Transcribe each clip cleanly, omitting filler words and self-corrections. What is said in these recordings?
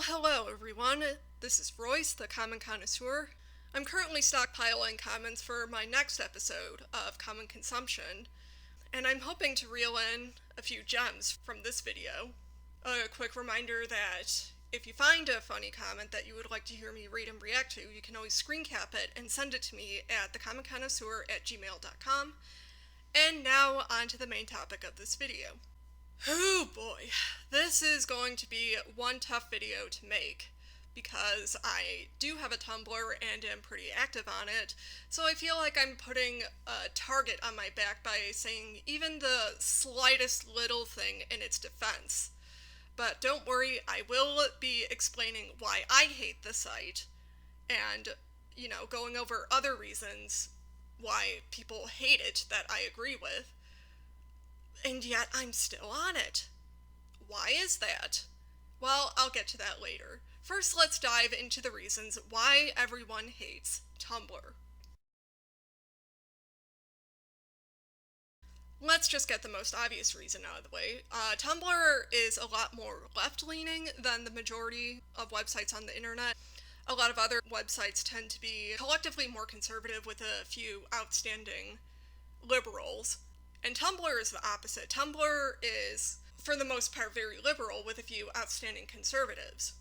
Well, hello everyone. This is Royce, the Common Connoisseur. I'm currently stockpiling comments for my next episode of Common Consumption, and I'm hoping to reel in a few gems from this video. A quick reminder that if you find a funny comment that you would like to hear me read and react to, you can always screen cap it and send it to me at thecommonconnoisseur@gmail.com. And now on to the main topic of this video. Oh boy, this is going to be one tough video to make because I do have a Tumblr and am pretty active on it, so I feel like I'm putting a target on my back by saying even the slightest little thing in its defense. But don't worry, I will be explaining why I hate the site and, going over other reasons why people hate it that I agree with. And yet I'm still on it. Why is that? Well, I'll get to that later. First, let's dive into the reasons why everyone hates Tumblr. Let's just get the most obvious reason out of the way. Tumblr is a lot more left-leaning than the majority of websites on the internet. A lot of other websites tend to be collectively more conservative with a few outstanding liberals. And Tumblr is the opposite. Tumblr is, for the most part, very liberal with a few outstanding conservatives.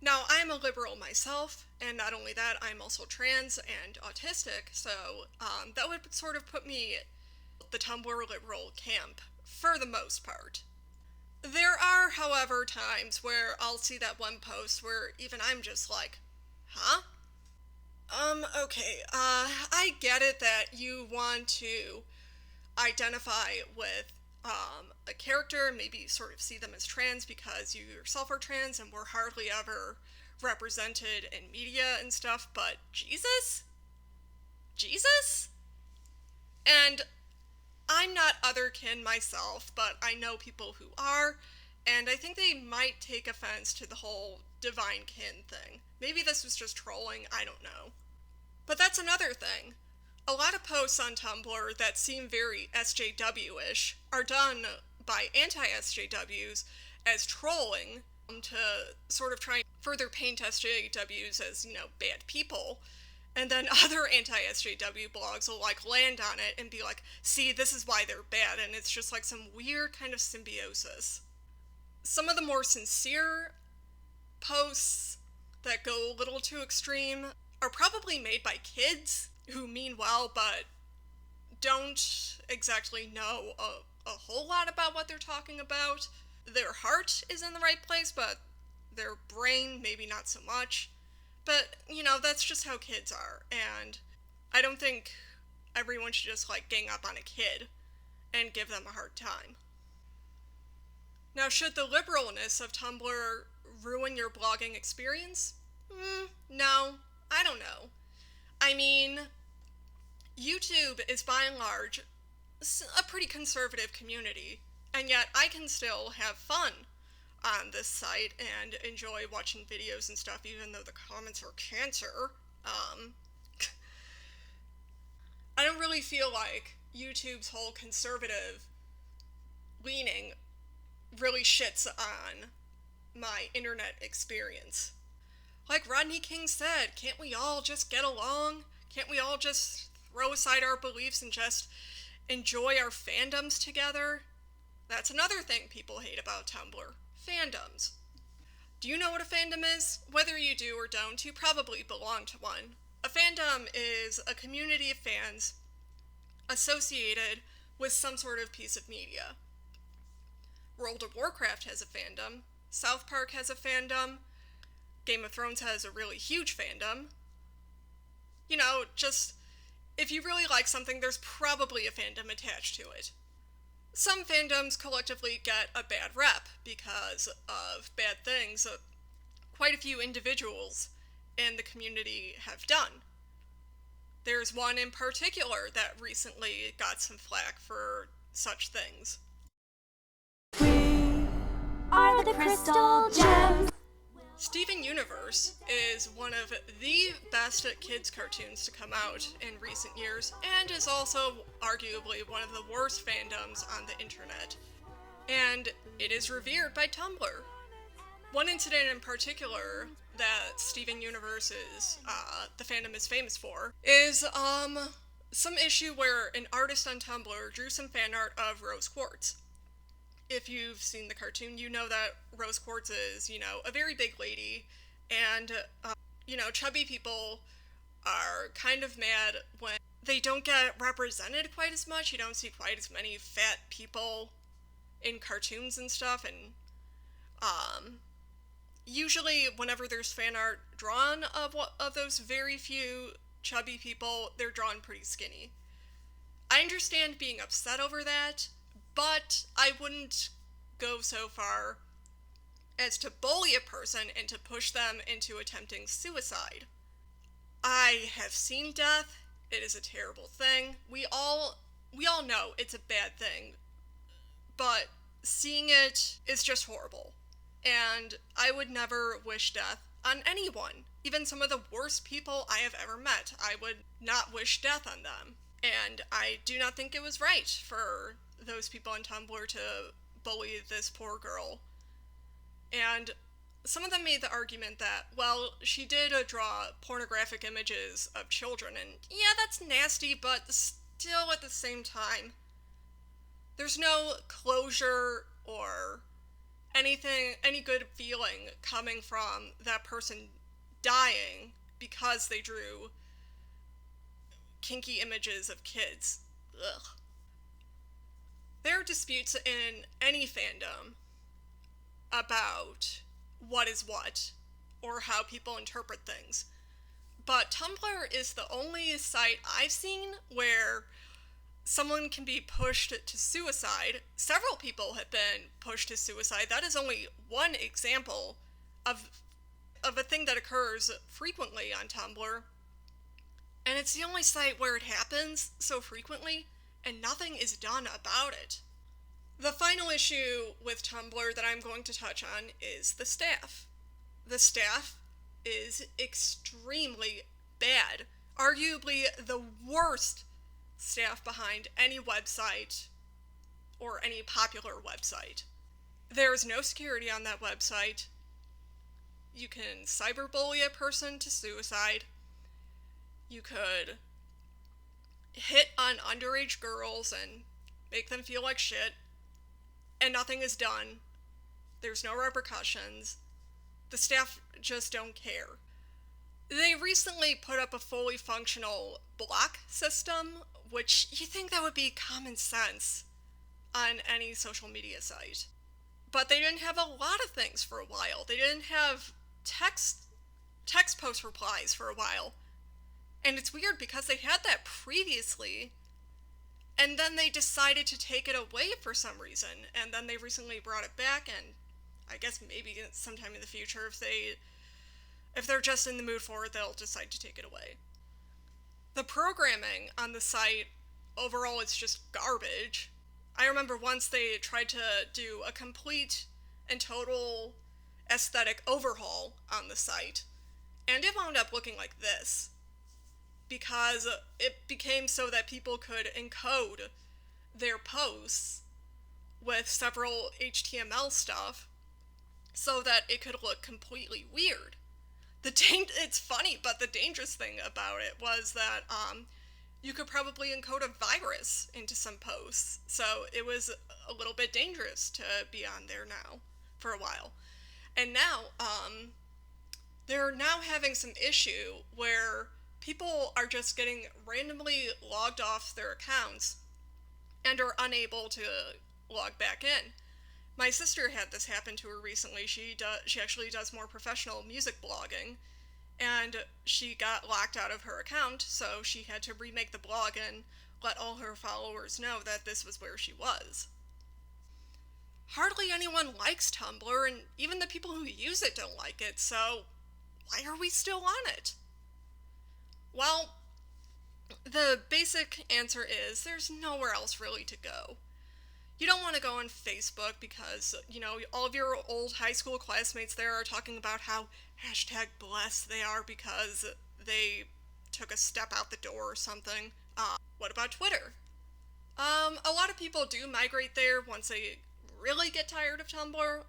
Now, I am a liberal myself, and not only that, I'm also trans and autistic, so that would sort of put me the Tumblr liberal camp, for the most part. There are, however, times where I'll see that one post where even I'm just like, huh? Okay, I get it that you want to identify with a character, maybe sort of see them as trans because you yourself are trans and we're hardly ever represented in media and stuff, but Jesus? And I'm not otherkin myself, but I know people who are, and I think they might take offense to the whole divine kin thing. Maybe this was just trolling, I don't know. But that's another thing. A lot of posts on Tumblr that seem very SJW-ish are done by anti-SJWs as trolling to sort of try and further paint SJWs as, bad people. And then other anti-SJW blogs will, land on it and be like, see, this is why they're bad, and it's just like some weird kind of symbiosis. Some of the more sincere posts that go a little too extreme are probably made by kids who mean well but don't exactly know a whole lot about what they're talking about. Their heart is in the right place, but their brain maybe not so much. But, that's just how kids are, and I don't think everyone should just, gang up on a kid and give them a hard time. Now, should the liberalness of Tumblr ruin your blogging experience? No, I don't know. I mean, YouTube is by and large a pretty conservative community, and yet I can still have fun on this site and enjoy watching videos and stuff even though the comments are cancer. I don't really feel like YouTube's whole conservative leaning really shits on my internet experience. Like Rodney King said, can't we all just get along? Can't we all just throw aside our beliefs and just enjoy our fandoms together? That's another thing people hate about Tumblr. Fandoms. Do you know what a fandom is? Whether you do or don't, you probably belong to one. A fandom is a community of fans associated with some sort of piece of media. World of Warcraft has a fandom. South Park has a fandom. Game of Thrones has a really huge fandom. Just, if you really like something, there's probably a fandom attached to it. Some fandoms collectively get a bad rep because of bad things that quite a few individuals in the community have done. There's one in particular that recently got some flack for such things. We are the Crystal Gems. Steven Universe is one of the best kids cartoons to come out in recent years, and is also arguably one of the worst fandoms on the internet. And it is revered by Tumblr. One incident in particular that Steven Universe's the fandom is famous for is some issue where an artist on Tumblr drew some fan art of Rose Quartz. If you've seen the cartoon, you know that Rose Quartz is, a very big lady, and chubby people are kind of mad when they don't get represented quite as much. You don't see quite as many fat people in cartoons and stuff, and usually whenever there's fan art drawn of those very few chubby people, they're drawn pretty skinny. I understand being upset over that, but I wouldn't go so far as to bully a person and to push them into attempting suicide. I have seen death. It is a terrible thing. We all know it's a bad thing, but seeing it is just horrible. And I would never wish death on anyone. Even some of the worst people I have ever met, I would not wish death on them. And I do not think it was right for those people on Tumblr to bully this poor girl. And some of them made the argument that, well, she did draw pornographic images of children, and yeah, that's nasty, but still at the same time, there's no closure or any good feeling coming from that person dying because they drew kinky images of kids. Ugh. There are disputes in any fandom about what is what, or how people interpret things. But Tumblr is the only site I've seen where someone can be pushed to suicide. Several people have been pushed to suicide. That is only one example of a thing that occurs frequently on Tumblr. And it's the only site where it happens so frequently, and nothing is done about it. The final issue with Tumblr that I'm going to touch on is the staff. The staff is extremely bad. Arguably the worst staff behind any website or any popular website. There is no security on that website. You can cyberbully a person to suicide. You could hit on underage girls and make them feel like shit, and nothing is done. There's no repercussions. The staff just don't care. They recently put up a fully functional block system, which you think that would be common sense on any social media site. But they didn't have a lot of things for a while. They didn't have text post replies for a while. And it's weird because they had that previously, and then they decided to take it away for some reason, and then they recently brought it back, and I guess maybe sometime in the future, if they're just in the mood for it, they'll decide to take it away. The programming on the site overall is just garbage. I remember once they tried to do a complete and total aesthetic overhaul on the site, and it wound up looking like this, because it became so that people could encode their posts with several HTML stuff so that it could look completely weird. It's funny, but the dangerous thing about it was that you could probably encode a virus into some posts, so it was a little bit dangerous to be on there now for a while. And now they're now having some issue where people are just getting randomly logged off their accounts and are unable to log back in. My sister had this happen to her recently. She actually does more professional music blogging, and she got locked out of her account, so she had to remake the blog and let all her followers know that this was where she was. Hardly anyone likes Tumblr, and even the people who use it don't like it, so why are we still on it? Well, the basic answer is there's nowhere else really to go. You don't want to go on Facebook because, all of your old high school classmates there are talking about how #blessed they are because they took a step out the door or something. What about Twitter? A lot of people do migrate there once they really get tired of Tumblr.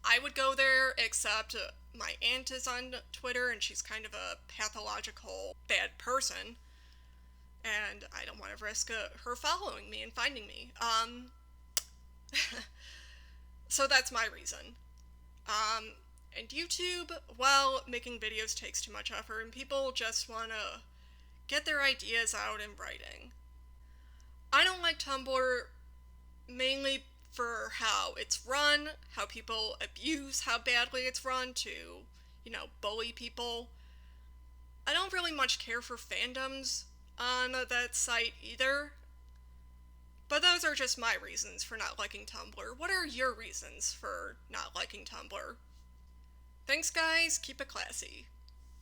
I would go there, except my aunt is on Twitter and she's kind of a pathological bad person. And I don't want to risk her following me and finding me. So that's my reason. And YouTube, well, making videos takes too much effort and people just want to get their ideas out in writing. I don't like Tumblr mainly for how it's run, how people abuse how badly it's run to, bully people. I don't really much care for fandoms on that site either. But those are just my reasons for not liking Tumblr. What are your reasons for not liking Tumblr? Thanks, guys. Keep it classy.